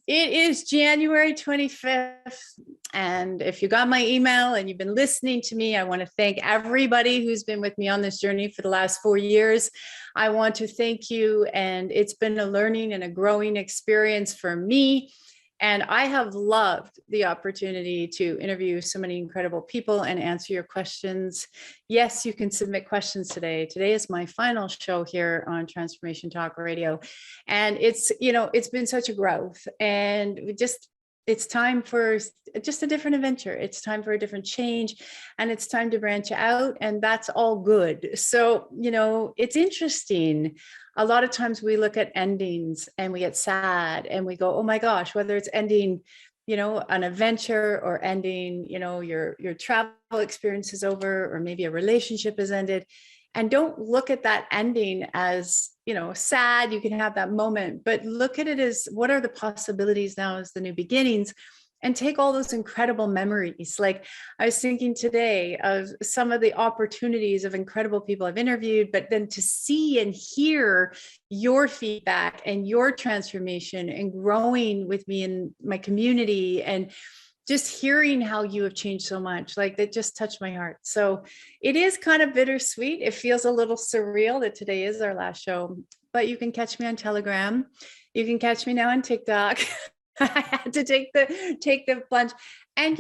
It is January 25th. And if you got my email and you've been listening to me, I want to thank everybody who's been with me on this journey for the last 4 years. I want to thank you. And it's been a learning and a growing experience for me. And I have loved the opportunity to interview so many incredible people and answer your questions. Yes, you can submit questions today. Today is my final show here on Transformation Talk Radio. And it's been such a growth, and it's time for just a different adventure. It's time for a different change, and it's time to branch out, and that's all good. So, it's interesting. A lot of times we look at endings and we get sad and we go, oh my gosh, whether it's ending, an adventure, or ending, your travel experience is over, or maybe a relationship has ended. And don't look at that ending as, sad. You can have that moment, but look at it as, what are the possibilities now as the new beginnings? And take all those incredible memories. Like, I was thinking today of some of the opportunities of incredible people I've interviewed, but then to see and hear your feedback and your transformation and growing with me in my community, and just hearing how you have changed so much, like, that just touched my heart. So it is kind of bittersweet. It feels a little surreal that today is our last show, but you can catch me on Telegram. You can catch me now on TikTok. I had to take the plunge, and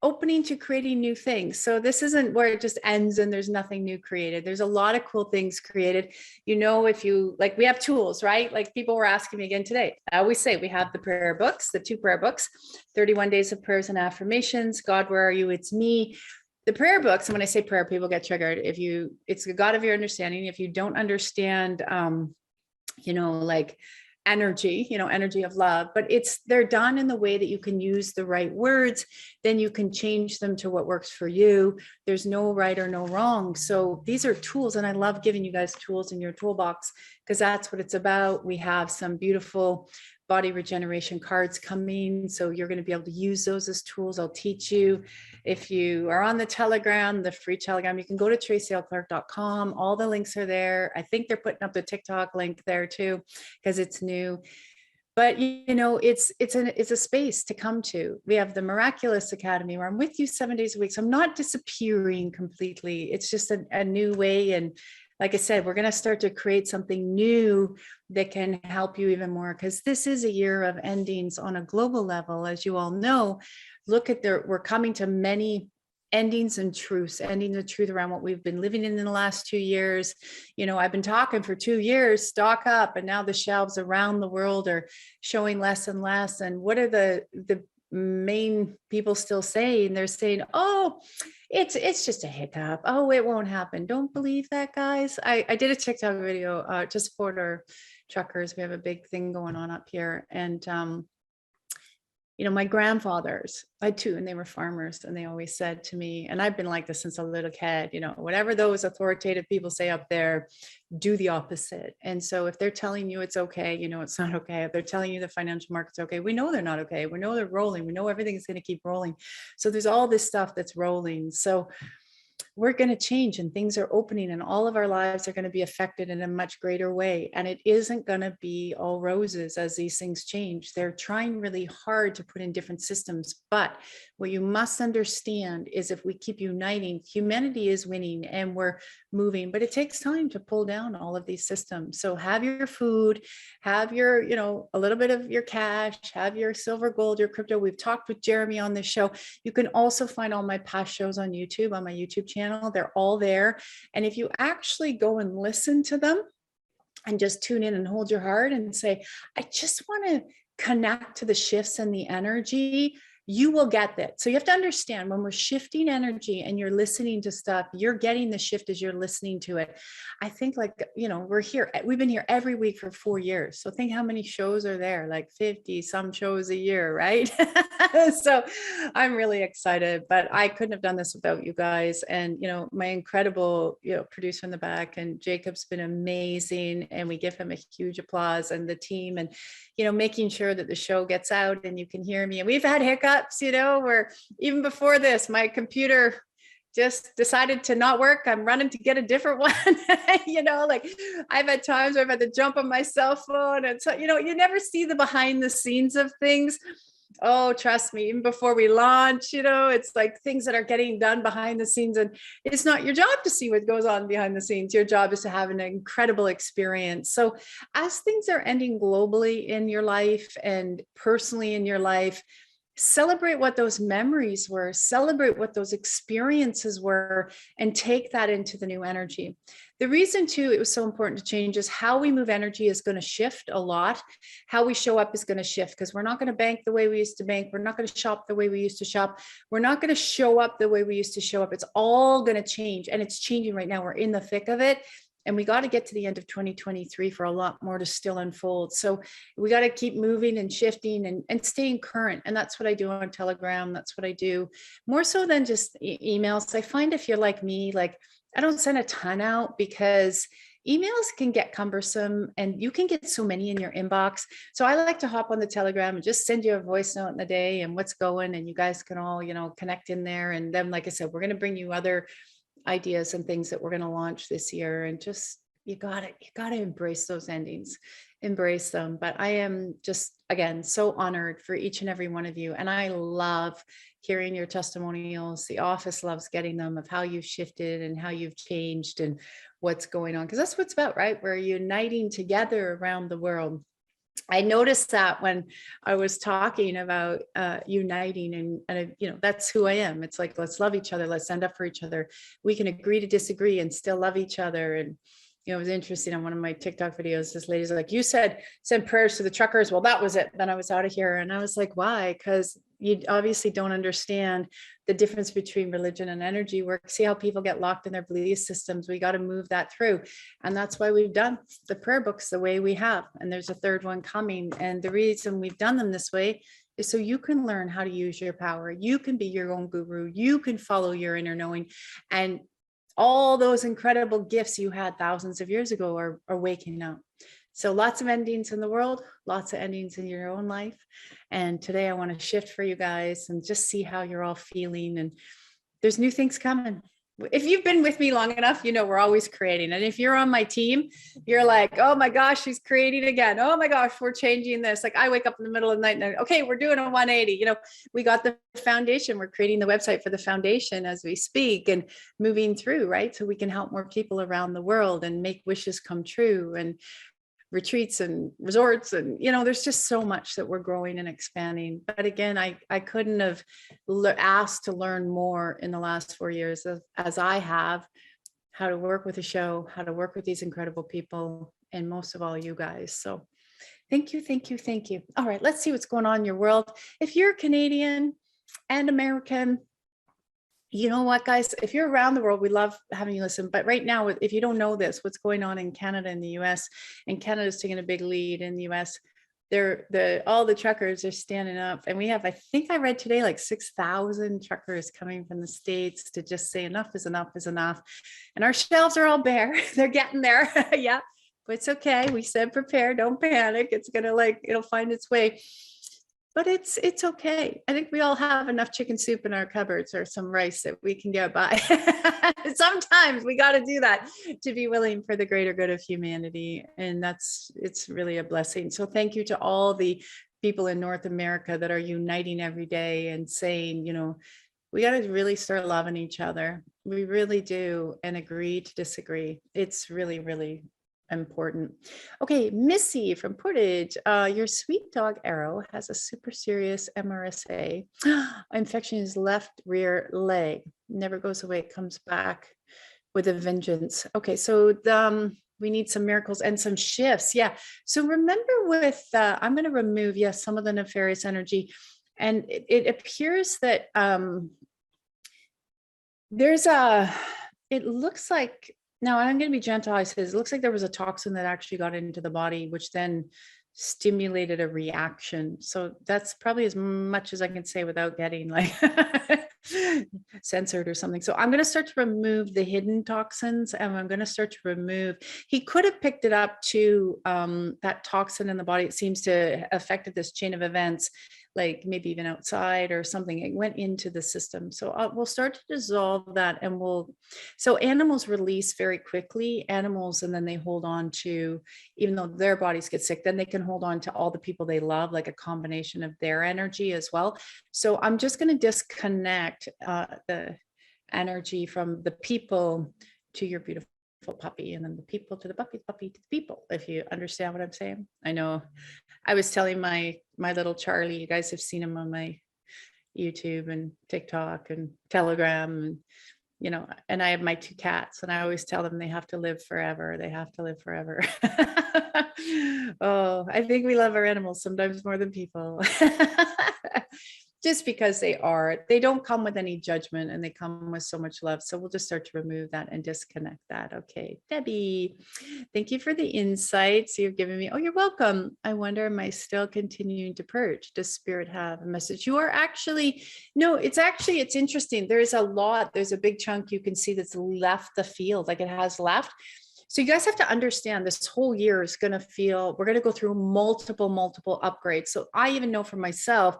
opening to creating new things. So this isn't where it just ends and there's nothing new created. There's a lot of cool things created. If you like, we have tools, right? Like, people were asking me again today. I always say we have the prayer books, the 2 prayer books, 31 Days of Prayers and Affirmations, God, Where Are You? It's Me. The prayer books, and when I say prayer, people get triggered. It's the God of your understanding. If you don't understand, like energy of love, but they're done in the way that you can use the right words, then you can change them to what works for you. There's no right or no wrong. So these are tools, and I love giving you guys tools in your toolbox, because that's what it's about. We have some beautiful body regeneration cards coming, so you're going to be able to use those as tools. I'll teach you. If you are on the Telegram, the free Telegram, you can go to tracylclark.com. All the links are there. I think they're putting up the TikTok link there too, because it's new. But it's a space to come to. We have the Miraculous Academy, where I'm with you 7 days a week. So I'm not disappearing completely. It's just a new way. And like I said, we're going to start to create something new that can help you even more, because this is a year of endings on a global level. As you all know, we're coming to many endings of truth around what we've been living in the last 2 years. I've been talking for 2 years, stock up, and now the shelves around the world are showing less and less. And what are the main people still saying? They're saying, oh, it's just a hiccup. Oh, it won't happen. Don't believe that, guys. I did a TikTok video to support our truckers. We have a big thing going on up here. And my grandfathers, I had 2, and they were farmers, and they always said to me, and I've been like this since a little kid, whatever those authoritative people say up there, do the opposite. And so if they're telling you it's okay, it's not okay. If they're telling you the financial market's okay, we know they're not okay. We know they're rolling. We know everything is going to keep rolling. So there's all this stuff that's rolling. So we're going to change, and things are opening, and all of our lives are going to be affected in a much greater way. And it isn't going to be all roses as these things change. They're trying really hard to put in different systems. But what you must understand is, if we keep uniting, humanity is winning and we're moving, but it takes time to pull down all of these systems. So have your food, have your, a little bit of your cash, have your silver, gold, your crypto. We've talked with Jeremy on this show. You can also find all my past shows on YouTube, on my YouTube channel. They're all there. And if you actually go and listen to them and just tune in and hold your heart and say, I just want to connect to the shifts and the energy, you will get that. So you have to understand, when we're shifting energy and you're listening to stuff, you're getting the shift as you're listening to it. I think, we've been here every week for 4 years. So think how many shows are there, like 50 some shows a year, right? So I'm really excited, but I couldn't have done this without you guys. And, my incredible, producer in the back, and Jacob's been amazing. And we give him a huge applause, and the team, and, making sure that the show gets out and you can hear me. And we've had hiccups, where even before this, my computer just decided to not work. I'm running to get a different one. Like I've had times where I've had to jump on my cell phone. And so, you never see the behind the scenes of things. Oh, trust me, even before we launch, it's like things that are getting done behind the scenes. And it's not your job to see what goes on behind the scenes. Your job is to have an incredible experience. So as things are ending globally in your life and personally in your life, celebrate what those memories were, celebrate what those experiences were, and take that into the new energy. The reason too, it was so important to change is how we move energy is going to shift a lot. How we show up is going to shift because we're not going to bank the way we used to bank. We're not going to shop the way we used to shop. We're not going to show up the way we used to show up. It's all going to change, and it's changing right now. We're in the thick of it. And we got to get to the end of 2023 for a lot more to still unfold. So we got to keep moving and shifting and staying current. And that's what I do on Telegram. That's what I do more so than just emails. I find if you're like me, like I don't send a ton out because emails can get cumbersome and you can get so many in your inbox. So I like to hop on the Telegram and just send you a voice note in the day and what's going, and you guys can all, connect in there. And then, like I said, we're going to bring you other ideas and things that we're going to launch this year. And just, you got to embrace those endings, embrace them. But I am just, again, so honored for each and every one of you. And I love hearing your testimonials. The office loves getting them of how you've shifted and how you've changed and what's going on. Because that's what's about, right? We're uniting together around the world. I noticed that when I was talking about uniting and that's who I am. It's like, let's love each other. Let's stand up for each other. We can agree to disagree and still love each other. And, it was interesting on one of my TikTok videos, this lady's like, you said, send prayers to the truckers. Well, that was it. Then I was out of here. And I was like, why? Because you obviously don't understand the difference between religion and energy work. See how people get locked in their belief systems. We got to move that through. And that's why we've done the prayer books the way we have. And there's a third one coming. And the reason we've done them this way is so you can learn how to use your power. You can be your own guru. You can follow your inner knowing. And all those incredible gifts you had thousands of years ago are waking up. So lots of endings in the world, lots of endings in your own life. And today I want to shift for you guys and just see how you're all feeling. And there's new things coming. If you've been with me long enough, we're always creating. And if you're on my team, you're like, oh my gosh, she's creating again. Oh my gosh, we're changing this. Like I wake up in the middle of the night and okay, we're doing a 180. We got the foundation. We're creating the website for the foundation as we speak and moving through, right? So we can help more people around the world and make wishes come true and retreats and resorts. And, there's just so much that we're growing and expanding. But again, I couldn't have asked to learn more in the last 4 years as I have, how to work with a show, how to work with these incredible people, and most of all, you guys. So thank you, thank you, thank you. All right, let's see what's going on in your world. If you're Canadian and American, you know what, guys, if you're around the world, we love having you listen. But right now, if you don't know this, what's going on in Canada and the US, and Canada's taking a big lead in the US, all the truckers are standing up. And we have, I think I read today, like 6,000 truckers coming from the States to just say enough is enough is enough. And our shelves are all bare. They're getting there. Yeah, but it's okay. We said prepare, don't panic. It's gonna it'll find its way. But it's okay. I think we all have enough chicken soup in our cupboards or some rice that we can get by. Sometimes we got to do that to be willing for the greater good of humanity. And it's really a blessing. So thank you to all the people in North America that are uniting every day and saying, we got to really start loving each other. We really do. And agree to disagree. It's really, really important. Okay, Missy from Portage, your sweet dog Arrow has a super serious MRSA. Infection in his left rear leg. Never goes away, comes back with a vengeance. Okay, so we need some miracles and some shifts. Yeah. So remember with, I'm going to remove, some of the nefarious energy. And it appears that it looks like, now I'm going to be gentle. I says, it looks like there was a toxin that actually got into the body, which then stimulated a reaction. So that's probably as much as I can say without getting censored or something. So I'm going to start to remove the hidden toxins, and I'm going to start to remove, he could have picked it up to that toxin in the body. It seems to have affected this chain of events, like maybe even outside or something. It went into the system. So we'll start to dissolve that, and so animals release very quickly, animals, and then they hold on to, even though their bodies get sick, then they can hold on to all the people they love, like a combination of their energy as well. So I'm just going to disconnect the energy from the people to your beautiful puppy, and then the people to the puppy, puppy to the people, if you understand what I'm saying. I know I was telling my little Charlie, you guys have seen him on my YouTube and TikTok and Telegram, and and I have my 2 cats, and I always tell them they have to live forever. They have to live forever. Oh, I think we love our animals sometimes more than people. Just because they don't come with any judgment, and they come with so much love. So we'll just start to remove that and disconnect that. Okay, Debbie, thank you for the insights you've given me. Oh, you're welcome. I wonder, am I still continuing to purge? Does spirit have a message? You are actually, no, it's interesting. There's a big chunk you can see that's left the field, like it has left. So you guys have to understand, this whole year is going to we're going to go through multiple upgrades. So I even know for myself,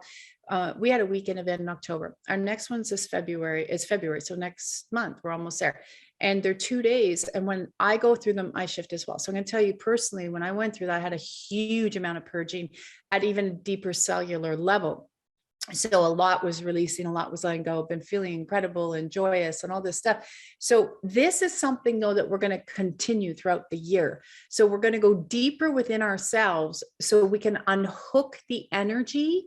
we had a weekend event in October. Our next one's February. So next month, we're almost there. And they're 2 days. And when I go through them, I shift as well. So I'm going to tell you personally, when I went through that, I had a huge amount of purging at even a deeper cellular level. So a lot was releasing, a lot was letting go. I've been feeling incredible and joyous and all this stuff. So this is something, though, that we're going to continue throughout the year. So we're going to go deeper within ourselves so we can unhook the energy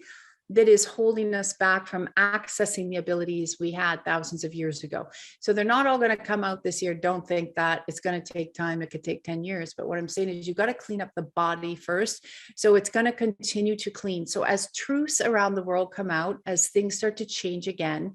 that is holding us back from accessing the abilities we had thousands of years ago. So they're not all going to come out this year. Don't think that. It's going to take time. It could take 10 years. But what I'm saying is, you've got to clean up the body first. So it's going to continue to clean. So as truths around the world come out, as things start to change again,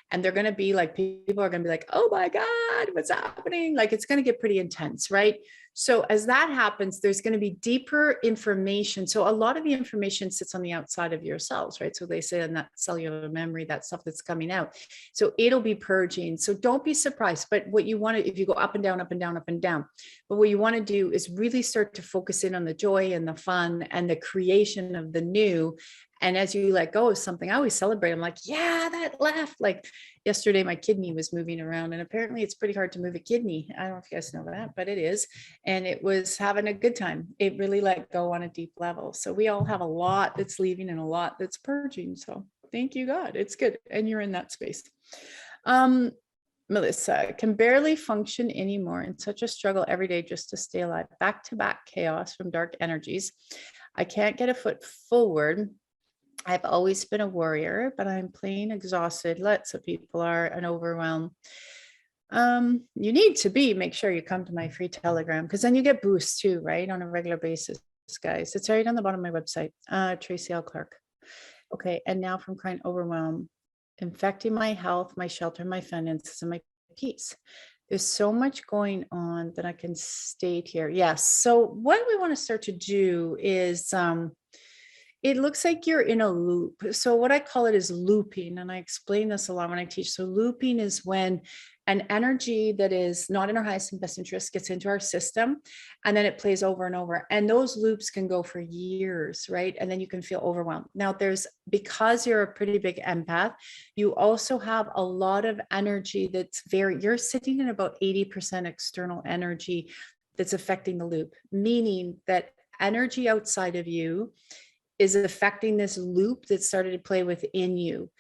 and they're going to be like, people are going to be like, oh my God, what's happening? Like, it's going to get pretty intense, right? So as that happens, there's going to be deeper information. So a lot of the information sits on the outside of your cells, right? So they say in that cellular memory, that stuff that's coming out. So it'll be purging. So don't be surprised. But what you want to, if you go up and down, up and down, up and down, but what you want to do is really start to focus in on the joy and the fun and the creation of the new. And as you let go of something, I always celebrate. I'm like, yeah, that left. Like yesterday, my kidney was moving around, and apparently it's pretty hard to move a kidney. I don't know if you guys know that, but it is. And it was having a good time. It really let go on a deep level. So we all have a lot that's leaving and a lot that's purging. So thank you, God. It's good. And you're in that space. Melissa, can barely function anymore, in such a struggle every day just to stay alive. Back-to-back chaos from dark energies. I can't get a foot forward. I've always been a warrior, but I'm plain exhausted. Lots of people are, and overwhelmed. You need to make sure you come to my free Telegram, because then you get boosts too, right? On a regular basis, guys. It's right on the bottom of my website, Tracy L Clark. Okay. And now from crying overwhelmed, infecting my health, my shelter, my finances, and my peace. There's so much going on that I can state here. Yes. So what we want to start to do is, it looks like you're in a loop. So what I call it is looping. And I explain this a lot when I teach. So looping is when an energy that is not in our highest and best interest gets into our system, and then it plays over and over. And those loops can go for years, right? And then you can feel overwhelmed. Now because you're a pretty big empath, you also have a lot of energy you're sitting in about 80% external energy that's affecting the loop, meaning that energy outside of you is affecting this loop that started to play within you.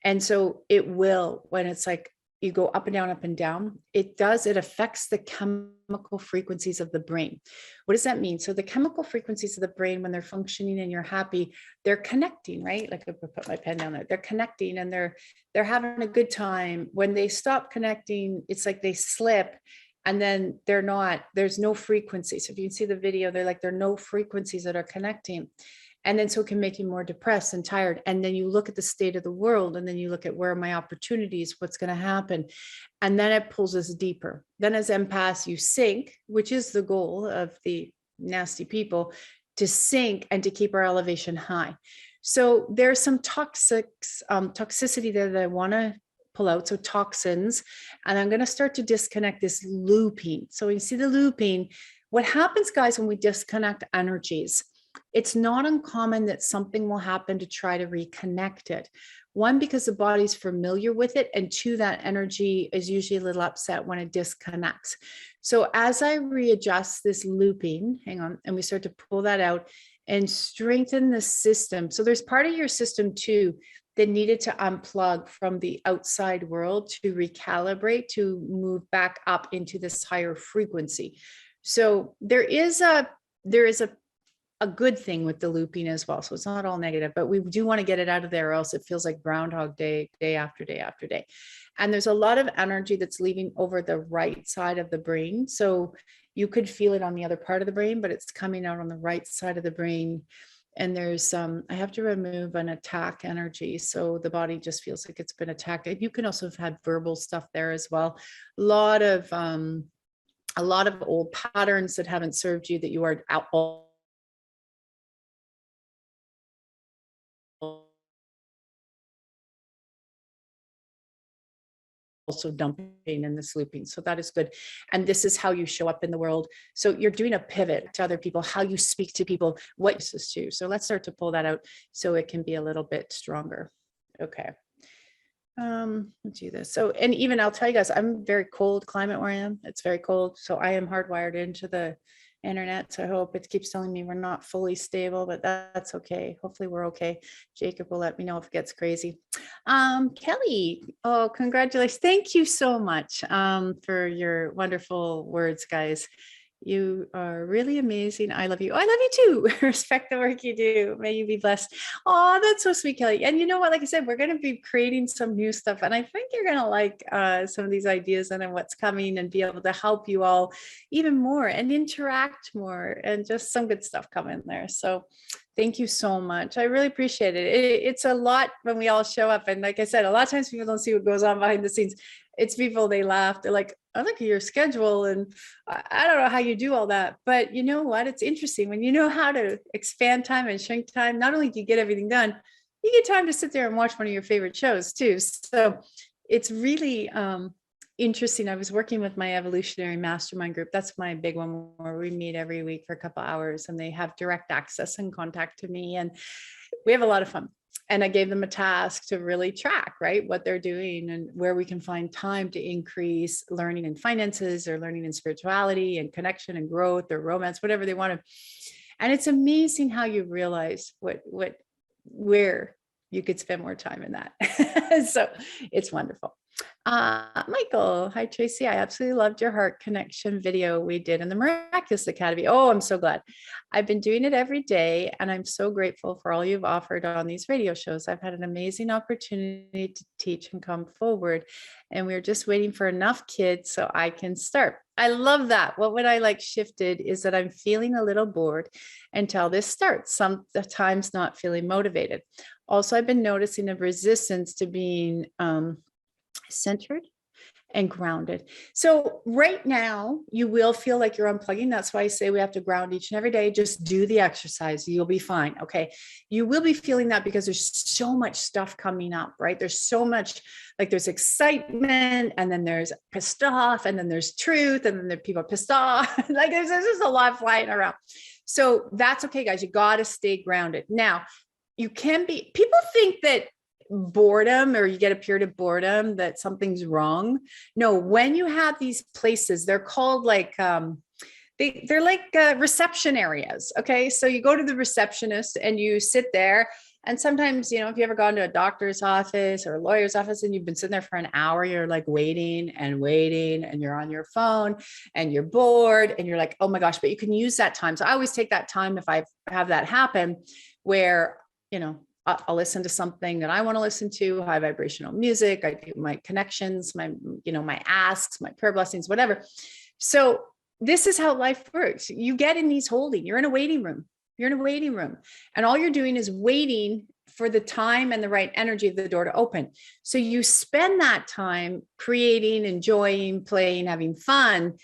And so it will, when it's like you go up and down, it affects the chemical frequencies of the brain. What does that mean? So the chemical frequencies of the brain, when they're functioning and you're happy, they're connecting, right? Like I put my pen down there, they're connecting and they're having a good time. When they stop connecting, it's like they slip. And then there's no frequency. So if you can see the video, there are no frequencies that are connecting. And then so it can make you more depressed and tired. And then you look at the state of the world, and then you look at where are my opportunities, what's going to happen. And then it pulls us deeper. Then as empaths, you sink, which is the goal of the nasty people, to sink and to keep our elevation high. So there's some toxicity there that I want to pull out. So toxins, and I'm going to start to disconnect this looping. So you see the looping. What happens, guys, when we disconnect energies? it's not uncommon that something will happen to try to reconnect it. One, because the body's familiar with it, and two, that energy is usually a little upset when it disconnects. So as I readjust this looping, hang on, and we start to pull that out and strengthen the system. So there's part of your system too that needed to unplug from the outside world to recalibrate, to move back up into this higher frequency. So there is a good thing with the looping as well. So it's not all negative, but we do want to get it out of there, or else it feels like Groundhog Day, day after day after day. And there's a lot of energy that's leaving over the right side of the brain. So you could feel it on the other part of the brain, but it's coming out on the right side of the brain. And there's I have to remove an attack energy. So the body just feels like it's been attacked. And you can also have had verbal stuff there as well. A lot of old patterns that haven't served you, that you are out also dumping in this looping. So that is good. And this is how you show up in the world. So you're doing a pivot to other people, how you speak to people, what this is to. So let's start to pull that out so it can be a little bit stronger. Okay. Let's do this. So, and even I'll tell you guys, I'm very cold climate where I am. It's very cold. So I am hardwired into the internet. So I hope it keeps telling me we're not fully stable, but that's okay. Hopefully we're okay. Jacob will let me know if it gets crazy. Kelly, oh, congratulations. Thank you so much for your wonderful words, guys. You are really amazing. I love you. I love you too. Respect the work you do. May you be blessed. Oh, that's so sweet, Kelly. And you know what? Like I said, we're going to be creating some new stuff. And I think you're going to like some of these ideas and then what's coming, and be able to help you all even more and interact more, and just some good stuff coming there. So thank you so much. I really appreciate it. It's a lot when we all show up. And like I said, a lot of times people don't see what goes on behind the scenes. It's people, they laugh. They're like, I look at your schedule and I don't know how you do all that. But you know what? It's interesting when you know how to expand time and shrink time. Not only do you get everything done, you get time to sit there and watch one of your favorite shows too. So it's really interesting. I was working with my evolutionary mastermind group. That's my big one, where we meet every week for a couple hours, and they have direct access and contact to me. And we have a lot of fun. And I gave them a task to really track, right, what they're doing and where we can find time to increase learning in finances, or learning in spirituality and connection and growth, or romance, whatever they want to. And it's amazing how you realize where you could spend more time in that. So it's wonderful. Michael, hi Tracy. I absolutely loved your heart connection video we did in the Miraculous Academy. Oh, I'm so glad. I've been doing it every day, and I'm so grateful for all you've offered on these radio shows. I've had an amazing opportunity to teach and come forward, and we're just waiting for enough kids so I can start. I love that. What I like shifted is that I'm feeling a little bored until this starts, sometimes not feeling motivated. Also, I've been noticing a resistance to being centered and grounded. So right now you will feel like you're unplugging. That's why I say we have to ground each and every day. Just do the exercise. You'll be fine. Okay. You will be feeling that because there's so much stuff coming up, right? There's so much, like there's excitement, and then there's pissed off, and then there's truth, and then the people are pissed off. Like there's just a lot flying around. So that's okay, guys. You got to stay grounded. Now you can be, people think that boredom, or you get a period of boredom, that something's wrong. No, when you have these places, they're called like they're like reception areas. Okay, so you go to the receptionist and you sit there, and sometimes, you know, if you ever gone to a doctor's office or a lawyer's office and you've been sitting there for an hour, you're like waiting and waiting, and you're on your phone and you're bored, and you're like, oh my gosh, but you can use that time. So I always take that time, if I have that happen, where, you know, I'll listen to something that I want to listen to, high vibrational music. I do my connections, my, you know, my asks, my prayer blessings, whatever. So this is how life works. You get in these holding, you're in a waiting room. You're in a waiting room, and all you're doing is waiting for the time and the right energy of the door to open. So you spend that time creating, enjoying, playing, having fun,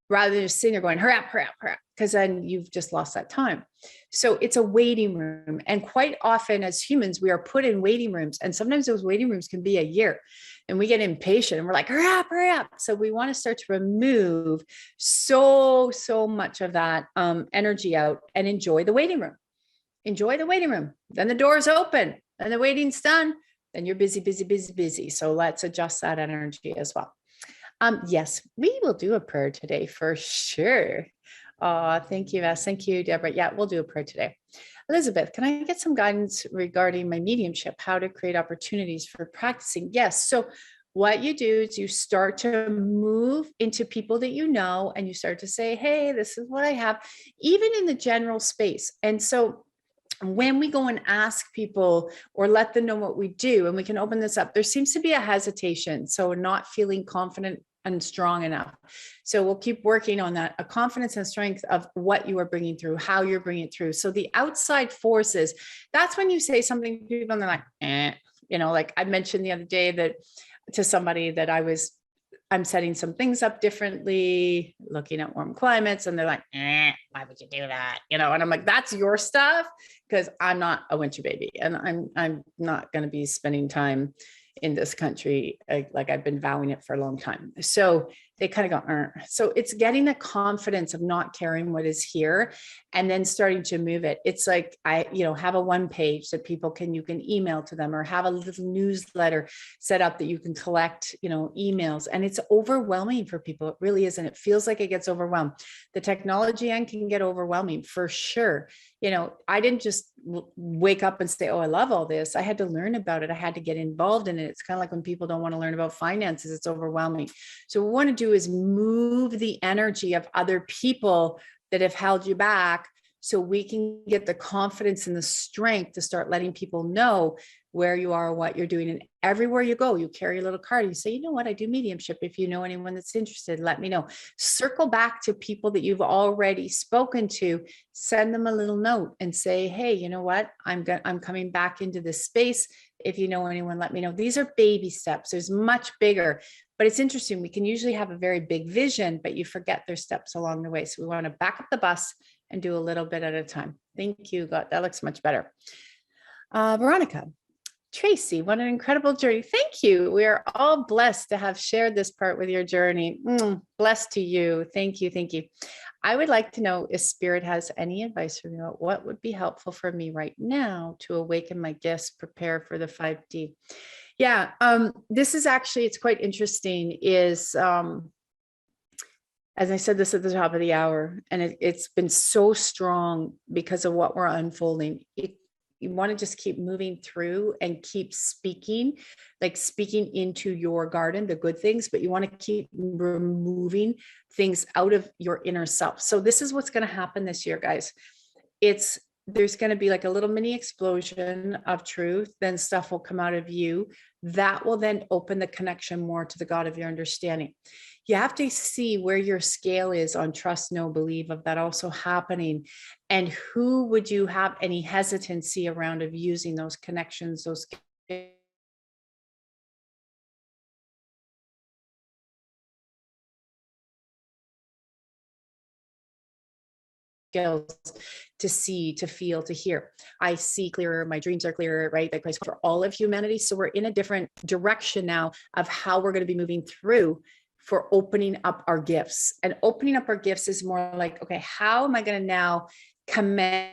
rather than just sitting there going, hurry up, hurry up, hurry up, because then you've just lost that time. So it's a waiting room. And quite often as humans, we are put in waiting rooms. And sometimes those waiting rooms can be a year, and we get impatient and we're like, hurry up, hurry up. So we want to start to remove so much of that energy out and enjoy the waiting room. enjoy the waiting room. Then the door's open and the waiting's done. Then you're busy, busy, busy, busy. So let's adjust that energy as well. Yes, we will do a prayer today for sure. Thank you, Vess. Thank you, Deborah. Yeah, we'll do a prayer today. Elizabeth, can I get some guidance regarding my mediumship, how to create opportunities for practicing? Yes. So what you do is you start to move into people that you know, and you start to say, hey, this is what I have, even in the general space. And so when we go and ask people or let them know what we do, and we can open this up, there seems to be a hesitation. So not feeling confident and strong enough. So we'll keep working on that, a confidence and strength of what you are bringing through, how you're bringing it through. So the outside forces, that's when you say something to people and they're like, like I mentioned the other day that to somebody that I'm setting some things up differently, looking at warm climates, and they're like, why would you do that? And I'm like, that's your stuff, because I'm not a winter baby, and I'm not going to be spending time in this country like I've been vowing it for a long time. So they kind of go, so it's getting the confidence of not caring what is here and then starting to move it. It's like I have a one page that you can email to them, or have a little newsletter set up that you can collect emails, and it's overwhelming for people. It really is. And it feels like it gets overwhelmed. The technology end can get overwhelming for sure. I didn't just wake up and say, oh, I love all this. I had to learn about it. I had to get involved in it. It's kind of like when people don't want to learn about finances, it's overwhelming. So what we want to do is move the energy of other people that have held you back, so we can get the confidence and the strength to start letting people know where you are, what you're doing. And everywhere you go, you carry a little card. You say, you know what, I do mediumship. If you know anyone that's interested, let me know. Circle back to people that you've already spoken to, send them a little note and say, hey, you know what, I'm coming back into this space. If you know anyone, let me know. These are baby steps. There's much bigger, but it's interesting. We can usually have a very big vision, but you forget there's steps along the way. So we want to back up the bus and do a little bit at a time. Thank you, God. That looks much better. Veronica, Tracy, what an incredible journey. Thank you. We are all blessed to have shared this part with your journey. Blessed to you. Thank you. Thank you. I would like to know if Spirit has any advice for me about what would be helpful for me right now to awaken my gifts, prepare for the 5D. Yeah, this is actually, it's quite interesting, is as I said this at the top of the hour, and it's been so strong because of what we're unfolding. You want to just keep moving through and keep speaking, like speaking into your garden, the good things, but you want to keep removing things out of your inner self. So this is what's going to happen this year, guys. There's going to be like a little mini explosion of truth. Then stuff will come out of you that will then open the connection more to the God of your understanding. You have to see where your scale is on trust, know, believe of that also happening. And who would you have any hesitancy around of using those connections, those skills to see, to feel, to hear. I see clearer, my dreams are clearer, right? Like for all of humanity. So we're in a different direction now of how we're going to be moving through for opening up our gifts. And opening up our gifts is more like, okay, how am I going to now command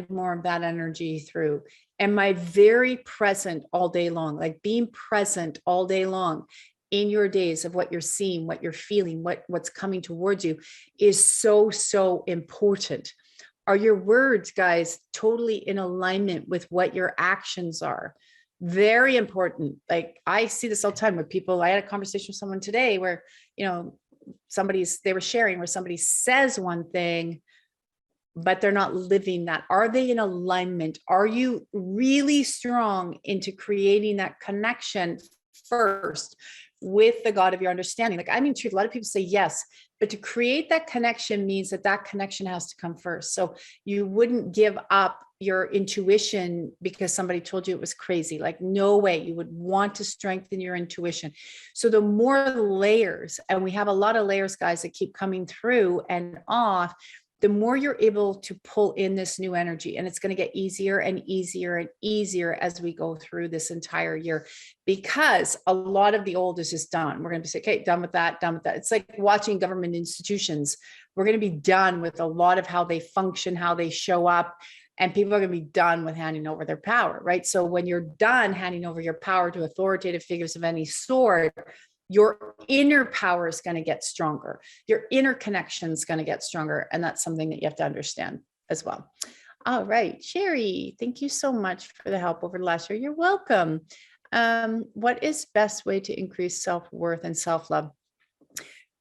more of that energy through? Am I very present all day long? Like being present all day long in your days of what you're seeing, what you're feeling, what's coming towards you is so, so important. Are your words, guys, totally in alignment with what your actions are? Very important. Like I see this all the time with people. I had a conversation with someone today where, they were sharing where somebody says one thing, but they're not living that. Are they in alignment? Are you really strong into creating that connection first with the God of your understanding? Like, I mean, truth, a lot of people say yes, but to create that connection means that connection has to come first. So you wouldn't give up your intuition because somebody told you it was crazy. Like, no way. You would want to strengthen your intuition. So the more layers, and we have a lot of layers, guys, that keep coming through and off, the more you're able to pull in this new energy. And it's going to get easier and easier and easier as we go through this entire year, because a lot of the old is just done. We're going to say, okay, done with that, done with that. It's like watching government institutions. We're going to be done with a lot of how they function, how they show up, and people are going to be done with handing over their power, right? So when you're done handing over your power to authoritative figures of any sort, your inner power is going to get stronger. Your inner connection is going to get stronger. And that's something that you have to understand as well. All right, Sherry, thank you so much for the help over the last year. You're welcome. What is best way to increase self-worth and self-love?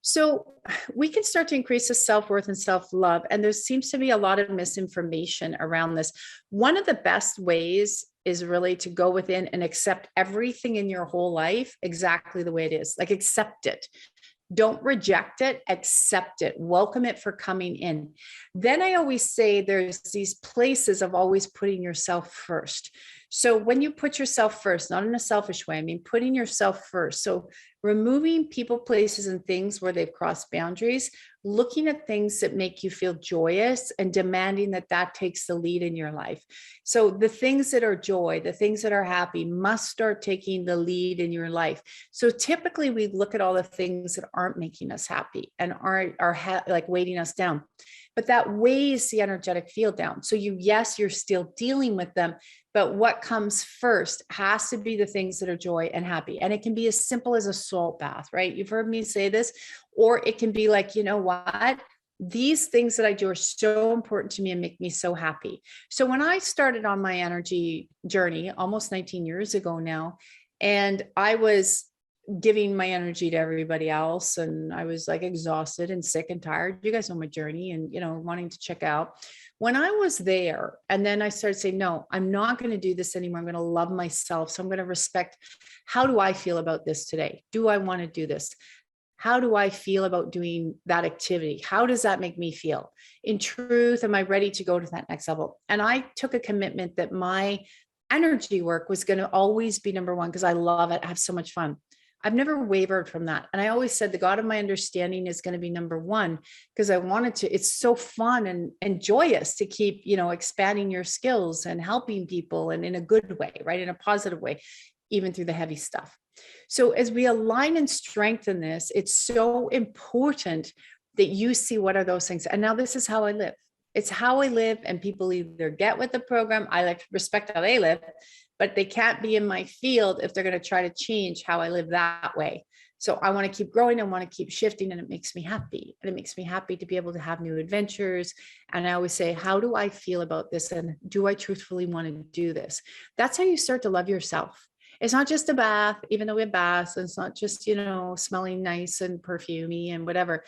So we can start to increase the self-worth and self-love. And there seems to be a lot of misinformation around this. One of the best ways is really to go within and accept everything in your whole life exactly the way it is. Like, accept it. Don't reject it, accept it, welcome it for coming in. Then I always say there's these places of always putting yourself first. So when you put yourself first, not in a selfish way, I mean, putting yourself first. So removing people, places, and things where they've crossed boundaries, looking at things that make you feel joyous and demanding that that takes the lead in your life. So the things that are joy, the things that are happy must start taking the lead in your life. So typically we look at all the things that aren't making us happy and are like weighting us down, but that weighs the energetic field down. So yes, you're still dealing with them, but what comes first has to be the things that are joy and happy. And it can be as simple as a salt bath, right? You've heard me say this, or it can be like, you know what? These things that I do are so important to me and make me so happy. So when I started on my energy journey almost 19 years ago now, and I was giving my energy to everybody else, and I was like exhausted and sick and tired. You guys know my journey, and, you know, wanting to check out. When I was there, and then I started saying, no, I'm not going to do this anymore. I'm going to love myself. So I'm going to respect, how do I feel about this today? Do I want to do this? How do I feel about doing that activity? How does that make me feel? In truth, am I ready to go to that next level? And I took a commitment that my energy work was going to always be number one, because I love it. I have so much fun. I've never wavered from that. And I always said the God of my understanding is going to be number one, because I wanted to, it's so fun and joyous to keep, you know, expanding your skills and helping people, and in a good way, right? In a positive way, even through the heavy stuff. So as we align and strengthen this, it's so important that you see what are those things. And now this is how I live. It's how I live. And people either get with the program, I like to respect how they live, but they can't be in my field if they're going to try to change how I live that way. So I want to keep growing. I want to keep shifting, and it makes me happy. And it makes me happy to be able to have new adventures. And I always say, how do I feel about this? And do I truthfully want to do this? That's how you start to love yourself. It's not just a bath, even though we have baths, and it's not just, you know, smelling nice and perfumey and whatever.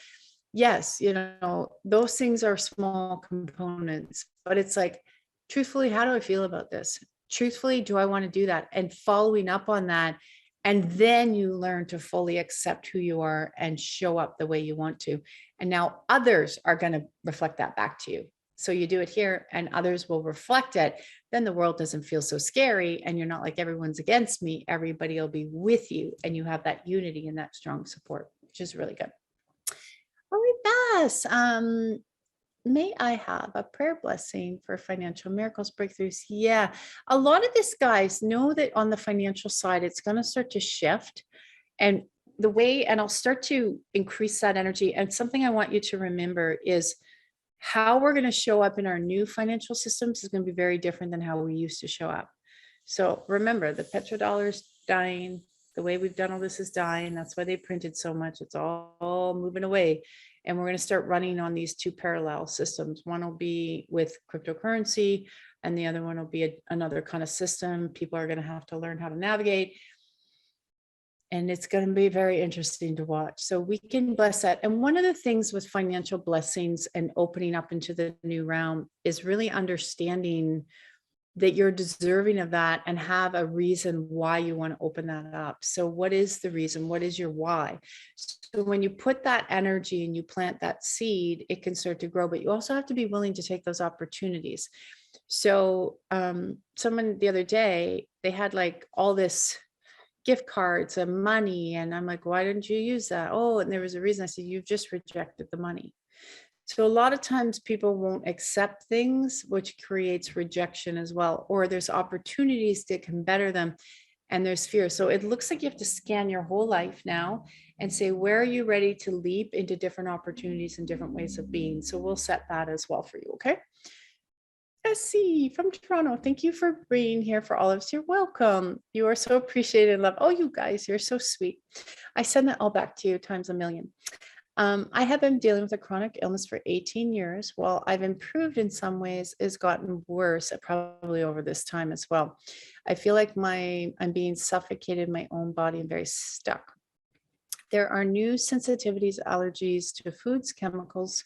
Yes, you know, those things are small components, but it's like, truthfully, how do I feel about this? Truthfully, do I want to do that? And following up on that. And then you learn to fully accept who you are and show up the way you want to. And now others are going to reflect that back to you. So you do it here and others will reflect it. Then the world doesn't feel so scary, and you're not like, everyone's against me. Everybody will be with you, and you have that unity and that strong support, which is really good. All right, Bess. May I have a prayer blessing for financial miracles, breakthroughs? Yeah, a lot of this, guys, know that on the financial side, it's going to start to shift. And the way, and I'll start to increase that energy. And something I want you to remember is how we're going to show up in our new financial systems is going to be very different than how we used to show up. So remember, the petrodollar's dying. The way we've done all this is dying. That's why they printed so much. It's all moving away. And we're going to start running on these two parallel systems. One will be with cryptocurrency, and the other one will be another kind of system. People are going to have to learn how to navigate. And it's going to be very interesting to watch. So we can bless that. And one of the things with financial blessings and opening up into the new realm is really understanding that you're deserving of that and have a reason why you want to open that up. So what is the reason? What is your why? So when you put that energy and you plant that seed, it can start to grow, but you also have to be willing to take those opportunities. So someone the other day, they had like all this gift cards and money. And I'm like, why didn't you use that? Oh, and there was a reason. I said, you've just rejected the money. So a lot of times people won't accept things, which creates rejection as well, or there's opportunities that can better them and there's fear. So it looks like you have to scan your whole life now and say, where are you ready to leap into different opportunities and different ways of being? So we'll set that as well for you. Okay. Essie from Toronto. Thank you for being here for all of us. You're welcome. You are so appreciated and loved. Oh, you guys, you're so sweet. I send that all back to you times a million. I have been dealing with a chronic illness for 18 years. While I've improved in some ways, it's gotten worse probably over this time as well. I feel like I'm being suffocated in my own body and very stuck. There are new sensitivities, allergies to foods, chemicals,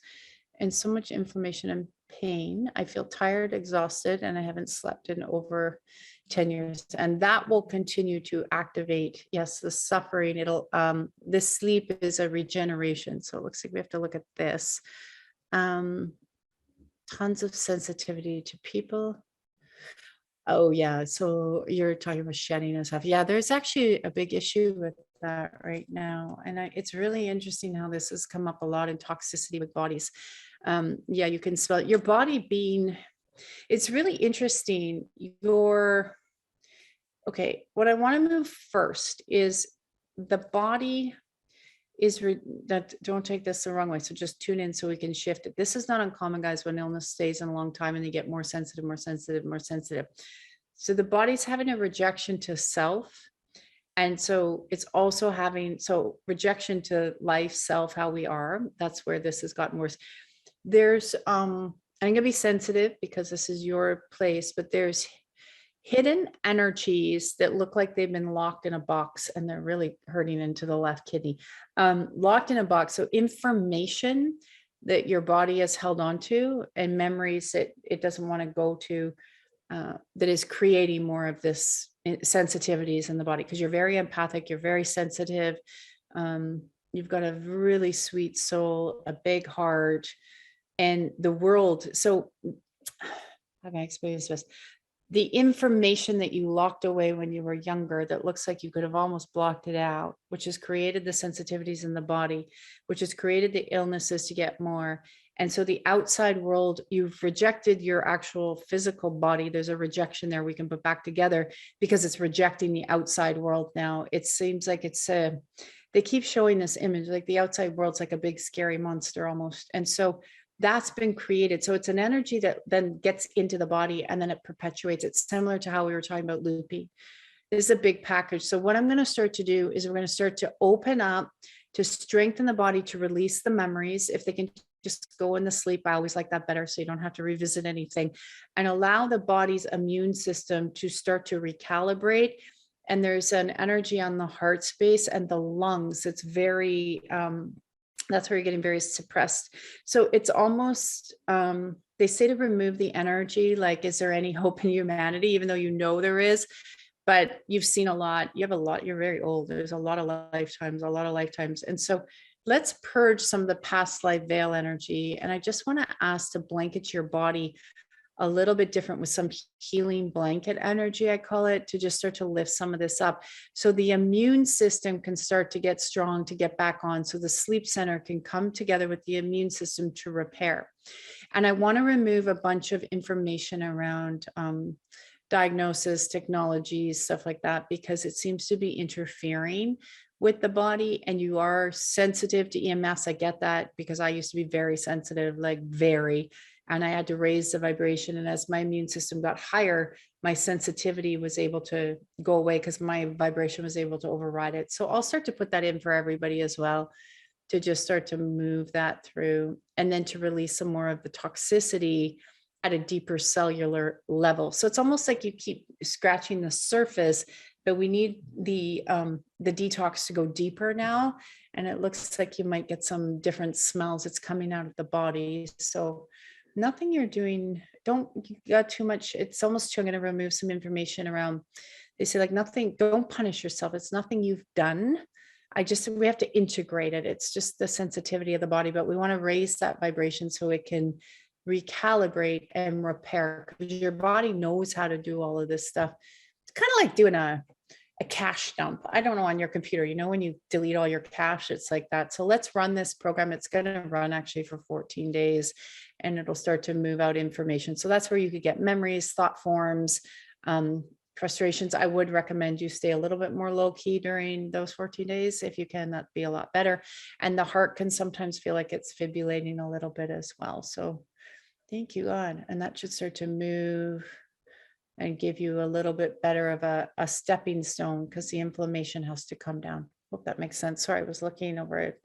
and so much inflammation and pain. I feel tired, exhausted, and I haven't slept in over 10 years. And that will continue to activate, yes, the suffering. This sleep is a regeneration. So it looks like we have to look at this. Tons of sensitivity to people. Oh yeah, so you're talking about shedding and stuff. Yeah, there's actually a big issue with that right now. And it's really interesting how this has come up a lot in toxicity with bodies. Yeah, you can smell it. Your body being, it's really interesting. Okay, what I want to move first is the body that don't take this the wrong way. So just tune in so we can shift it. This is not uncommon, guys, when illness stays in a long time and they get more sensitive, more sensitive, more sensitive. So the body's having a rejection to self. And so it's also having, so rejection to life, self, how we are. That's where this has gotten worse. There's, I'm going to be sensitive because this is your place, but there's hidden energies that look like they've been locked in a box and they're really hurting into the left kidney. Locked in a box. So information that your body has held on to and memories that it doesn't want to go to, that is creating more of this sensitivities in the body, because you're very empathic, you're very sensitive. You've got a really sweet soul, a big heart, and the world. So how can I explain this best? The information that you locked away when you were younger that looks like you could have almost blocked it out, which has created the sensitivities in the body, which has created the illnesses to get more. And so the outside world, you've rejected your actual physical body. There's a rejection there we can put back together because it's rejecting the outside world now. It seems like they keep showing this image, like the outside world's like a big scary monster almost. And so that's been created. So it's an energy that then gets into the body and then it perpetuates. It's similar to how we were talking about looping. This is a big package. So what I'm going to start to do is we're going to start to open up, to strengthen the body, to release the memories. If they can just go in the sleep, I always like that better, so you don't have to revisit anything, and allow the body's immune system to start to recalibrate. And there's an energy on the heart space and the lungs. It's very, that's where you're getting very suppressed. So it's almost, they say to remove the energy, like, is there any hope in humanity? Even though you know there is, but you've seen a lot, you have a lot, you're very old. There's a lot of lifetimes. And so let's purge some of the past life veil energy. And I just want to ask to blanket your body a little bit different with some healing blanket energy, I call it, to just start to lift some of this up. So the immune system can start to get strong, to get back on. So the sleep center can come together with the immune system to repair. And I want to remove a bunch of information around diagnosis, technologies, stuff like that, because it seems to be interfering with the body. And you are sensitive to EMS. I get that, because I used to be very sensitive, like very. And I had to raise the vibration. And as my immune system got higher, my sensitivity was able to go away because my vibration was able to override it. So I'll start to put that in for everybody as well, to just start to move that through, and then to release some more of the toxicity at a deeper cellular level. So it's almost like you keep scratching the surface, but we need the detox to go deeper now. And it looks like you might get some different smells. It's coming out of the body. So nothing you're doing, you got too much. It's almost, I'm going to remove some information around, they say like nothing, don't punish yourself. It's nothing you've done. We have to integrate it. It's just the sensitivity of the body, but we want to raise that vibration so it can recalibrate and repair, because your body knows how to do all of this stuff. It's kind of like doing a cache dump. I don't know on your computer, you know, when you delete all your cache, it's like that. So let's run this program. It's going to run actually for 14 days and it'll start to move out information. So that's where you could get memories, thought forms, frustrations. I would recommend you stay a little bit more low key during those 14 days. If you can, that'd be a lot better. And the heart can sometimes feel like it's fibrillating a little bit as well. So thank you, God. And that should start to move and give you a little bit better of a stepping stone because the inflammation has to come down. Hope that makes sense. Sorry, I was looking over it.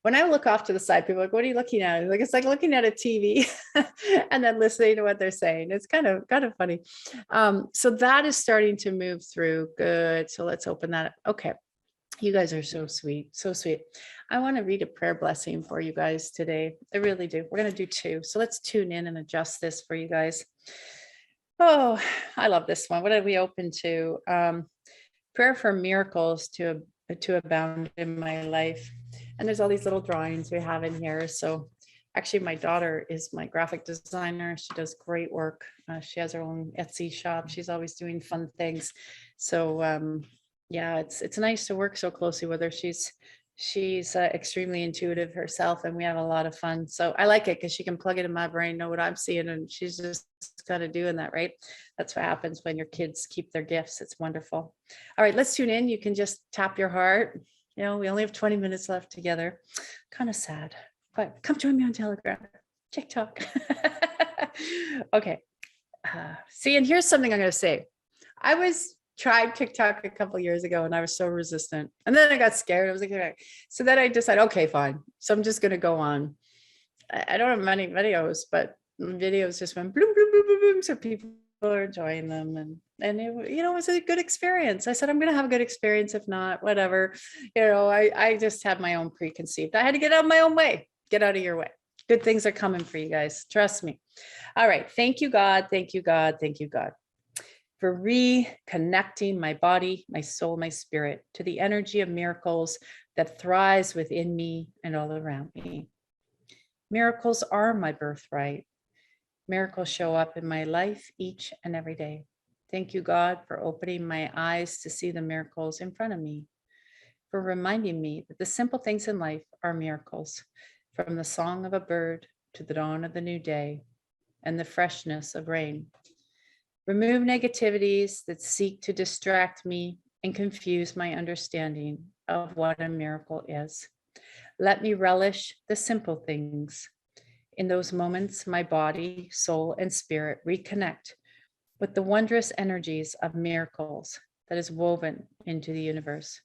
When I look off to the side, people are like, what are you looking at? Like, it's like looking at a TV and then listening to what they're saying. It's kind of funny. So that is starting to move through. Good. So let's open that up. Okay. You guys are so sweet. So sweet. I want to read a prayer blessing for you guys today. I really do. We're going to do two. So let's tune in and adjust this for you guys. Oh, I love this one. What did we open to? Prayer for miracles to abound in my life. And there's all these little drawings we have in here. So actually my daughter is my graphic designer. She does great work. She has her own Etsy shop. She's always doing fun things. So yeah, it's nice to work so closely with her. She's extremely intuitive herself and we have a lot of fun. So I like it because she can plug it in my brain, know what I'm seeing, and she's just kind of doing that, right? That's what happens when your kids keep their gifts. It's wonderful. All right, let's tune in. You can just tap your heart. You know, we only have 20 minutes left together. Kind of sad, but come join me on Telegram, TikTok. Okay. See, and here's something I'm going to say. I tried TikTok a couple of years ago and I was so resistant. And then I got scared. I was like, okay. So then I decided, okay, fine. So I'm just going to go on. I don't have many videos, but videos just went bloom, bloom, bloom, bloom, bloom. So people are enjoying them. And it, you know, it was a good experience. I said, I'm going to have a good experience. If not, whatever. You know, I just had my own preconceived. I had to get out of my own way. Get out of your way. Good things are coming for you guys. Trust me. All right. Thank you, God. Thank you, God. Thank you, God, for reconnecting my body, my soul, my spirit to the energy of miracles that thrives within me and all around me. Miracles are my birthright. Miracles show up in my life each and every day. Thank you, God, for opening my eyes to see the miracles in front of me, for reminding me that the simple things in life are miracles, from the song of a bird to the dawn of the new day and the freshness of rain. Remove negativities that seek to distract me and confuse my understanding of what a miracle is. Let me relish the simple things. In those moments, my body, soul, and spirit reconnect with the wondrous energies of miracles that is woven into the universe.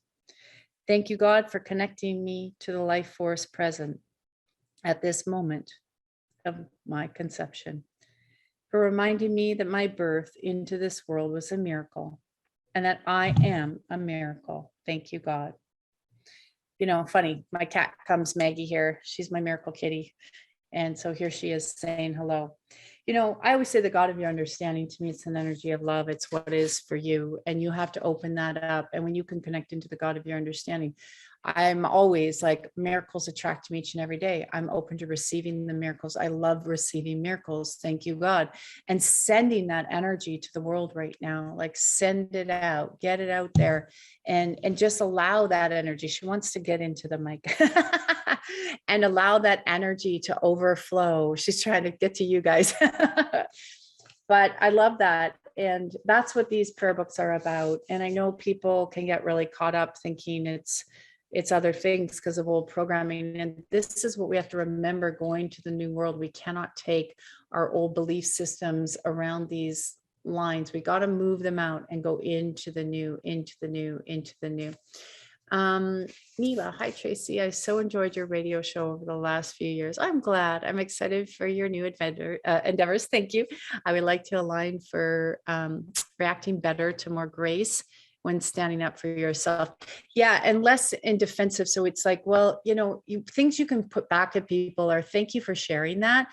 Thank you, God, for connecting me to the life force present at this moment of my conception, for reminding me that my birth into this world was a miracle and that I am a miracle. Thank you, God. You know, funny, my cat comes, Maggie here. She's my miracle kitty. And so here she is saying hello. You know, I always say the God of your understanding, to me, it's an energy of love. It's what is for you. And you have to open that up. And when you can connect into the God of your understanding, I'm always like, miracles attract me each and every day. I'm open to receiving the miracles. I love receiving miracles. Thank you, God. And sending that energy to the world right now, like send it out, get it out there and just allow that energy. She wants to get into the mic and allow that energy to overflow. She's trying to get to you guys. But I love that. And that's what these prayer books are about. And I know people can get really caught up thinking it's other things because of old programming. And this is what we have to remember going to the new world. We cannot take our old belief systems around these lines. We got to move them out and go into the new, into the new, into the new. Mila, hi Tracy. I so enjoyed your radio show over the last few years. I'm glad. I'm excited for your new endeavors. Thank you. I would like to align for reacting better to more grace when standing up for yourself. Yeah, and less in defensive. So it's like, well, you know, things you can put back at people are thank you for sharing that.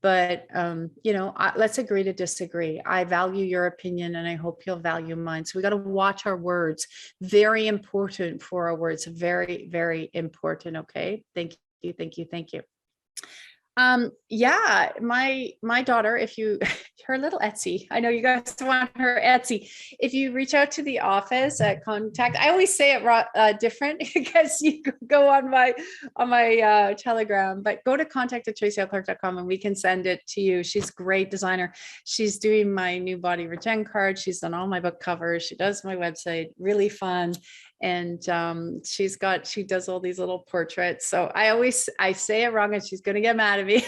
But, you know, let's agree to disagree. I value your opinion and I hope you'll value mine. So we got to watch our words. Very important for our words. Very, very important. Okay. Thank you. Thank you. Thank you. Yeah, my daughter, if you her little Etsy, I know you guys want her Etsy. If you reach out to the office at contact, I always say it different because you go on my Telegram, but go to contact@tracylclark.com and we can send it to you. She's a great designer. She's doing my new Body Regen card. She's done all my book covers. She does my website, really fun. And she does all these little portraits. So I say it wrong and she's going to get mad at me.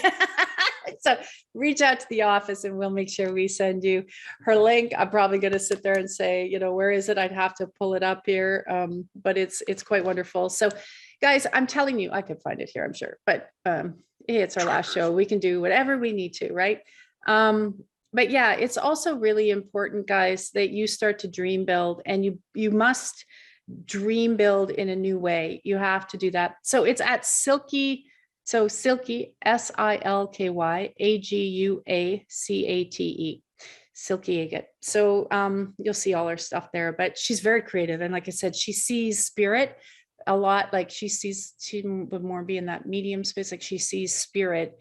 So reach out to the office and we'll make sure we send you her link. I'm probably going to sit there and say, where is it? I'd have to pull it up here. But it's quite wonderful. So guys, I'm telling you, I could find it here, I'm sure, but hey, it's our last show. We can do whatever we need to, right? But yeah, it's also really important, guys, that you start to dream build, and you must dream build in a new way. You have to do that. So it's at Silky. So Silky, SILKY AGUACATE, Silky Agate. So you'll see all her stuff there, but she's very creative. And like I said, she sees spirit a lot. Like she would more be in that medium space. Like she sees spirit.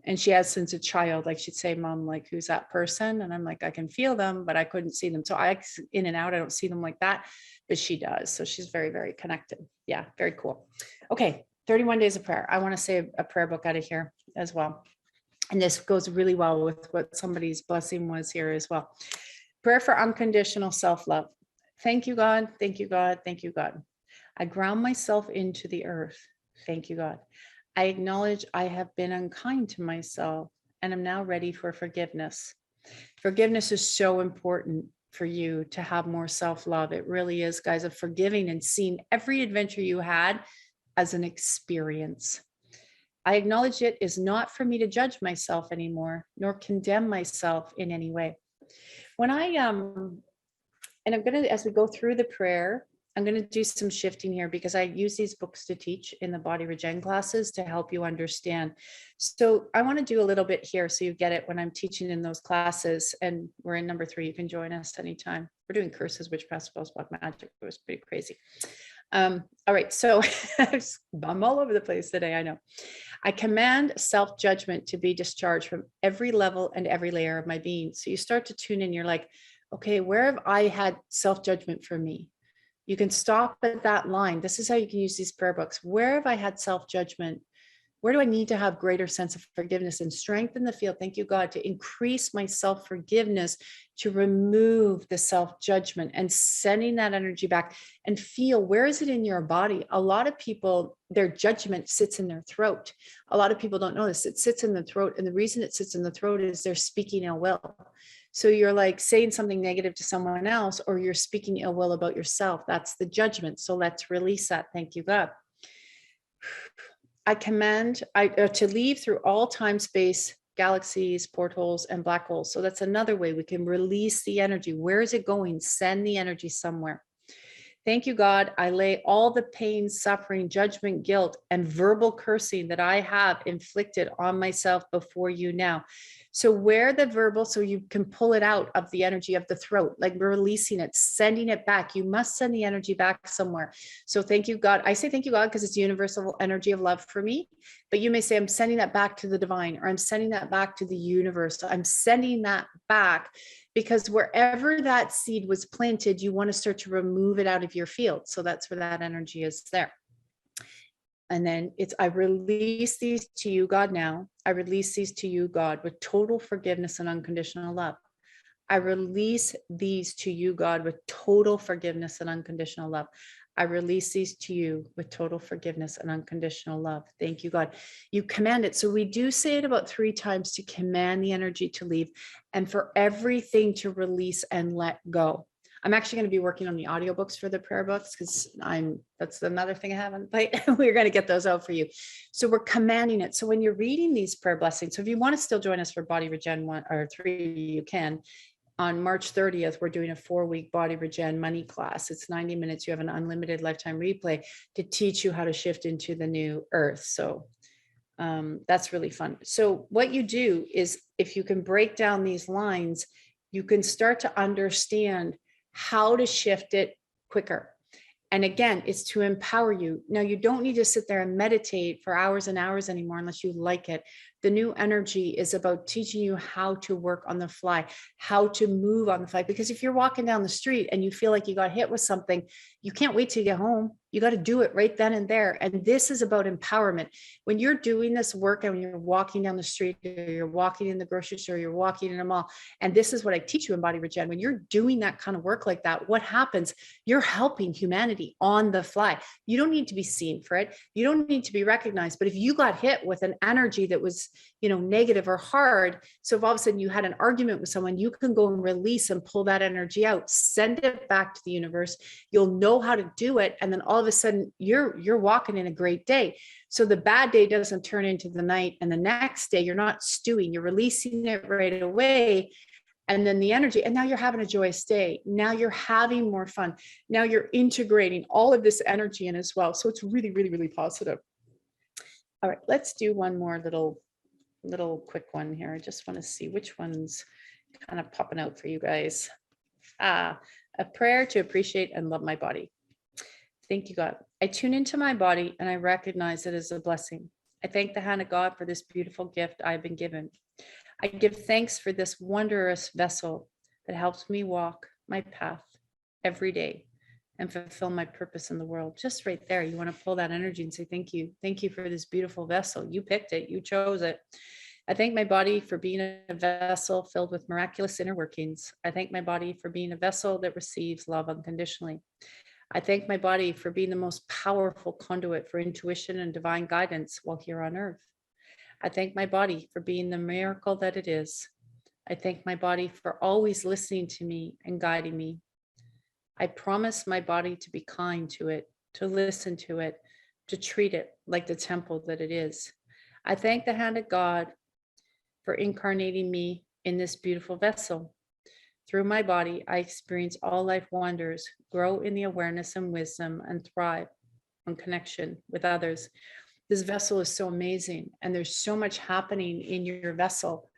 And she has since a child, like she'd say, Mom, like, who's that person? And I'm like, I can feel them, but I couldn't see them. So I in and out, I don't see them like that, but she does. So she's very, very connected. Yeah, very cool. Okay, 31 days of prayer. I want to say a prayer book out of here as well. And this goes really well with what somebody's blessing was here as well. Prayer for unconditional self-love. Thank you, God. Thank you, God. Thank you, God. I ground myself into the earth. Thank you, God. I acknowledge I have been unkind to myself and I'm now ready for forgiveness. Forgiveness is so important for you to have more self-love. It really is, guys, of forgiving and seeing every adventure you had as an experience. I acknowledge it is not for me to judge myself anymore, nor condemn myself in any way. When and I'm going to, as we go through the prayer, I'm going to do some shifting here because I use these books to teach in the Body Regen classes to help you understand. So I want to do a little bit here so you get it when I'm teaching in those classes. And we're in number 3. You can join us anytime. We're doing curses, witchcraft, spells, black magic. It was pretty crazy. All right. So I'm all over the place today. I know. I command self-judgment to be discharged from every level and every layer of my being. So you start to tune in. You're like, okay, where have I had self-judgment for me? You can stop at that line. This is how you can use these prayer books. Where have I had self-judgment? Where do I need to have greater sense of forgiveness and strengthen the field? Thank you, God, to increase my self-forgiveness, to remove the self-judgment and sending that energy back and feel, where is it in your body? A lot of people, their judgment sits in their throat. A lot of people don't know this. It sits in the throat. And the reason it sits in the throat is they're speaking ill will. So you're like saying something negative to someone else, or you're speaking ill will about yourself. That's the judgment. So let's release that. Thank you, God. I command to leave through all time, space, galaxies, portholes, and black holes. So that's another way we can release the energy. Where is it going? Send the energy somewhere. Thank you, God. I lay all the pain, suffering, judgment, guilt, and verbal cursing that I have inflicted on myself before you now. So where the verbal, so you can pull it out of the energy of the throat, like releasing it, sending it back. You must send the energy back somewhere. So thank you, God. I say thank you, God, because it's universal energy of love for me. But you may say, I'm sending that back to the divine, or I'm sending that back to the universe. I'm sending that back because wherever that seed was planted, you want to start to remove it out of your field. So that's where that energy is there. And then I release these to you, God, now. I release these to you, God, with total forgiveness and unconditional love. I release these to you, God, with total forgiveness and unconditional love. I release these to you with total forgiveness and unconditional love. Thank you, God. You command it. So we do say it about 3 times to command the energy to leave and for everything to release and let go. I'm actually going to be working on the audiobooks for the prayer books because that's another thing I haven't played. We're going to get those out for you. So we're commanding it. So when you're reading these prayer blessings, so if you want to still join us for Body Regen 1 or 3, you can. On March 30th, we're doing a 4-week Body Regen money class. It's 90 minutes. You have an unlimited lifetime replay to teach you how to shift into the new earth. So that's really fun. So what you do is if you can break down these lines, you can start to understand how to shift it quicker. And again, it's to empower you. Now, you don't need to sit there and meditate for hours and hours anymore unless you like it. The new energy is about teaching you how to work on the fly, how to move on the fly. Because if you're walking down the street and you feel like you got hit with something, you can't wait till you get home. You got to do it right then and there. And this is about empowerment. When you're doing this work and you're walking down the street, or you're walking in the grocery store, you're walking in a mall, and this is what I teach you in Body Regen. When you're doing that kind of work like that, what happens? You're helping humanity on the fly. You don't need to be seen for it. You don't need to be recognized. But if you got hit with an energy that was, negative or hard, so if all of a sudden you had an argument with someone, you can go and release and pull that energy out, send it back to the universe. You'll know how to do it. And then all of a sudden you're walking in a great day. So the bad day doesn't turn into the night. And the next day you're not stewing, you're releasing it right away. And then the energy, and now you're having a joyous day. Now you're having more fun. Now you're integrating all of this energy in as well. So it's really, really, really positive. All right, let's do one more little quick one here. I just want to see which one's kind of popping out for you guys. A prayer to appreciate and love my body. Thank you, God. I tune into my body and I recognize it as a blessing. I thank the hand of God for this beautiful gift I've been given. I give thanks for this wondrous vessel that helps me walk my path every day and fulfill my purpose in the world. Just right there, you want to pull that energy and say, thank you. Thank you for this beautiful vessel. You picked it, you chose it. I thank my body for being a vessel filled with miraculous inner workings. I thank my body for being a vessel that receives love unconditionally. I thank my body for being the most powerful conduit for intuition and divine guidance while here on earth. I thank my body for being the miracle that it is. I thank my body for always listening to me and guiding me. I promise my body to be kind to it, to listen to it, to treat it like the temple that it is. I thank the hand of God for incarnating me in this beautiful vessel. Through my body, I experience all life wonders, grow in the awareness and wisdom, and thrive on connection with others. This vessel is so amazing, and there's so much happening in your vessel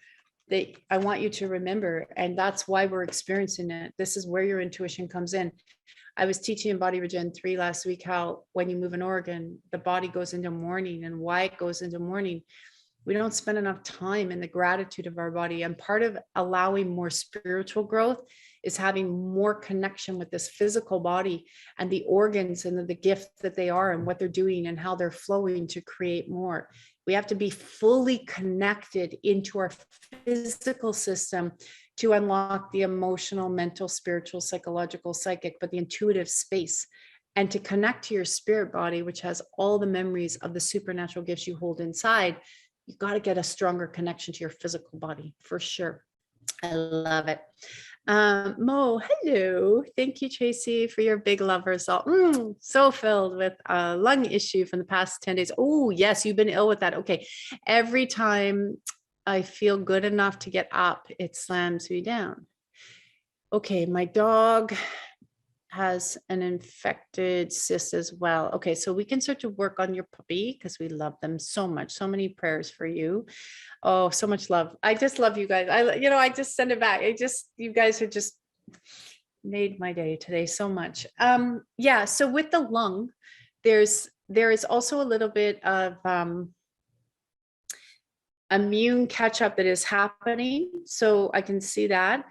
that I want you to remember, and that's why we're experiencing it. This is where your intuition comes in. I was teaching in Body Regen 3 last week how when you move an organ, the body goes into mourning, and why it goes into mourning. We don't spend enough time in the gratitude of our body. And part of allowing more spiritual growth is having more connection with this physical body and the organs and the gift that they are and what they're doing and how they're flowing to create more. We have to be fully connected into our physical system to unlock the emotional, mental, spiritual, psychological, psychic, but the intuitive space, and to connect to your spirit body, which has all the memories of the supernatural gifts you hold inside. You got to get a stronger connection to your physical body for sure. I love it. Mo, hello. Thank you, Tracy, for your big love result. So filled with a lung issue from the past 10 days. Oh, yes, you've been ill with that. Okay. Every time I feel good enough to get up, it slams me down. Okay, my dog has an infected cyst as well. Okay, so we can start to work on your puppy because we love them so much. So many prayers for you. Oh, so much love. I just love you guys. I just send it back. You guys have just made my day today so much. Yeah, so with the lung, there is also a little bit of immune catch up that is happening. So I can see that.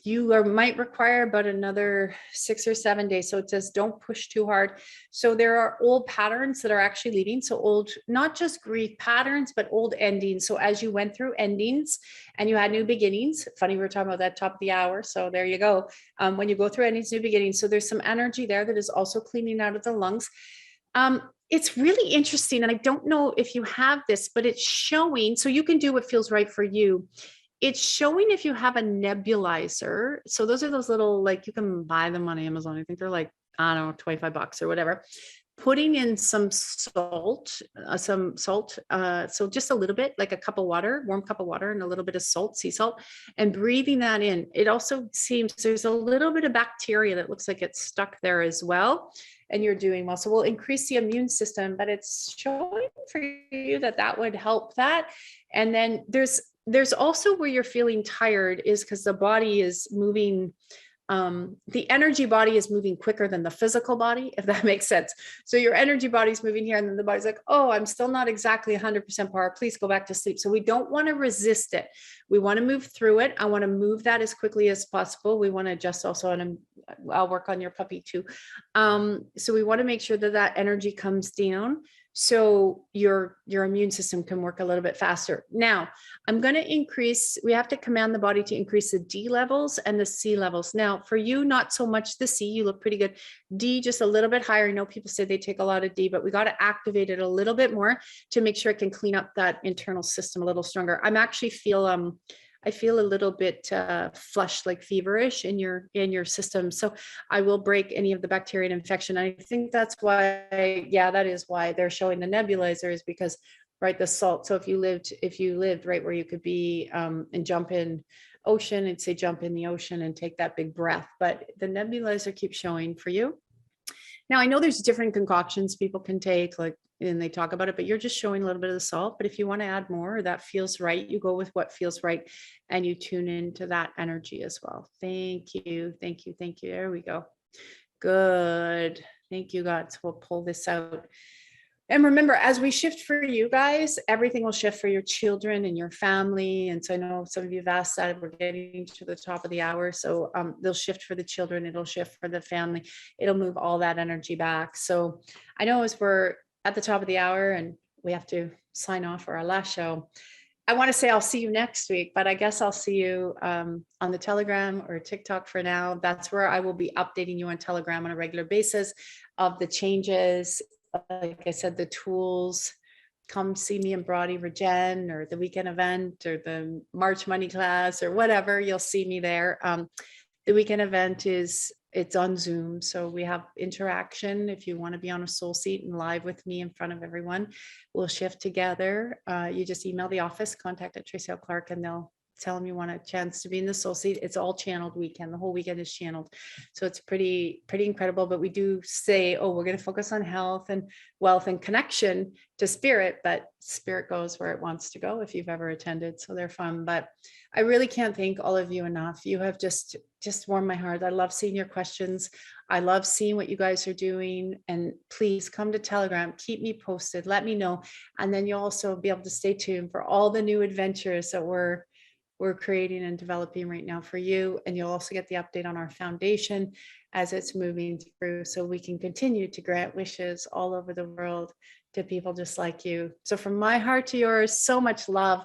You might require about another 6 or 7 days. So it says, don't push too hard. So there are old patterns that are actually leading. So old, not just grief patterns, but old endings. So as you went through endings and you had new beginnings, funny, we were talking about that top of the hour. So there you go. When you go through endings, new beginnings. So there's some energy there that is also cleaning out of the lungs. It's really interesting. And I don't know if you have this, but it's showing, so you can do what feels right for you. It's showing if you have a nebulizer. So those are those little, like, you can buy them on Amazon. I think they're like, I don't know, $25 or whatever. Putting in some salt, so just a little bit, like a cup of water, warm cup of water, and a little bit of salt, sea salt, and breathing that in. It also seems there's a little bit of bacteria that looks like it's stuck there as well. And you're doing well. So we'll increase the immune system, but it's showing for you that would help that. And then there's also where you're feeling tired is because the body is moving The energy body is moving quicker than the physical body, if that makes sense. So your energy body is moving here, and then the body's like, oh, I'm still not exactly 100% power. Please go back to sleep. So we don't want to resist it. We want to move through it. I want to move that as quickly as possible. We want to adjust also, and I'll work on your puppy too. So we want to make sure that that energy comes down, so your immune system can work a little bit faster. Now, I'm going to increase, we have to command the body to increase the D levels and the C levels. Now, for you, not so much the C, you look pretty good. D, just a little bit higher. I know people say they take a lot of D, but we got to activate it a little bit more to make sure it can clean up that internal system a little stronger. I'm actually I feel a little bit flushed, like feverish in your system. So I will break any of the bacteria and infection. I think that's why, yeah, that is why they're showing the nebulizer, is because, right, the salt. So if you lived right where you could be and jump in ocean, and say jump in the ocean and take that big breath, but the nebulizer keeps showing for you. Now, I know there's different concoctions people can take, like, and they talk about it, but you're just showing a little bit of the salt. But if you want to add more, or that feels right, you go with what feels right, and you tune into that energy as well. Thank you. Thank you. Thank you. There we go. Good. Thank you, God. So we'll pull this out. And remember, as we shift for you guys, everything will shift for your children and your family. And so I know some of you have asked that. We're getting to the top of the hour. So they'll shift for the children. It'll shift for the family. It'll move all that energy back. So I know as we're at the top of the hour and we have to sign off for our last show, I want to say I'll see you next week, but I guess I'll see you on the Telegram or TikTok for now. That's where I will be updating you on Telegram on a regular basis of the changes. Like I said, the tools. Come see me in Broady Regen, or the weekend event, or the March money class, or whatever. You'll see me there. The weekend event it's on Zoom, so we have interaction. If you want to be on a soul seat and live with me in front of everyone, we'll shift together. You just email the office, contact at Tracy L Clark, and they'll tell them you want a chance to be in the soul seat. It's all channeled weekend. The whole weekend is channeled. So it's pretty incredible. But we do say, oh, we're going to focus on health and wealth and connection to spirit, but spirit goes where it wants to go, if you've ever attended. So they're fun. But I really can't thank all of you enough. You have just warmed my heart. I love seeing your questions. I love seeing what you guys are doing. And please come to Telegram, keep me posted, let me know. And then you'll also be able to stay tuned for all the new adventures that we're creating and developing right now for you. And you'll also get the update on our foundation as it's moving through, so we can continue to grant wishes all over the world to people just like you. So from my heart to yours, so much love.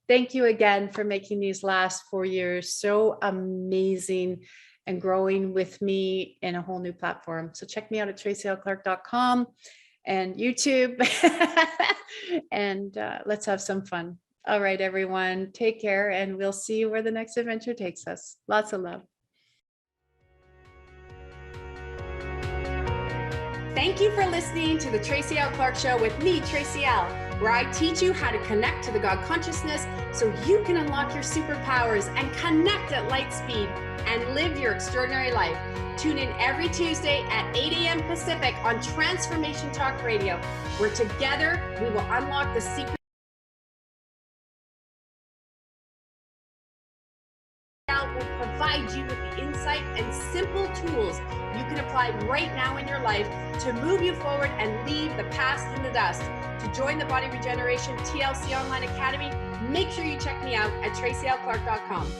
Thank you again for making these last 4 years so amazing and growing with me in a whole new platform. So check me out at tracylclark.com and YouTube and let's have some fun. All right, everyone, take care, and we'll see where the next adventure takes us. Lots of love. Thank you for listening to the Tracy L Clark Show with me, Tracy L, where I teach you how to connect to the God consciousness so you can unlock your superpowers and connect at light speed and live your extraordinary life. Tune in every Tuesday at 8 a.m. Pacific on Transformation Talk Radio, where together we will unlock the secret. Will provide you with the insight and simple tools you can apply right now in your life to move you forward and leave the past in the dust. To join the Body Regeneration TLC Online Academy, make sure you check me out at tracylclark.com.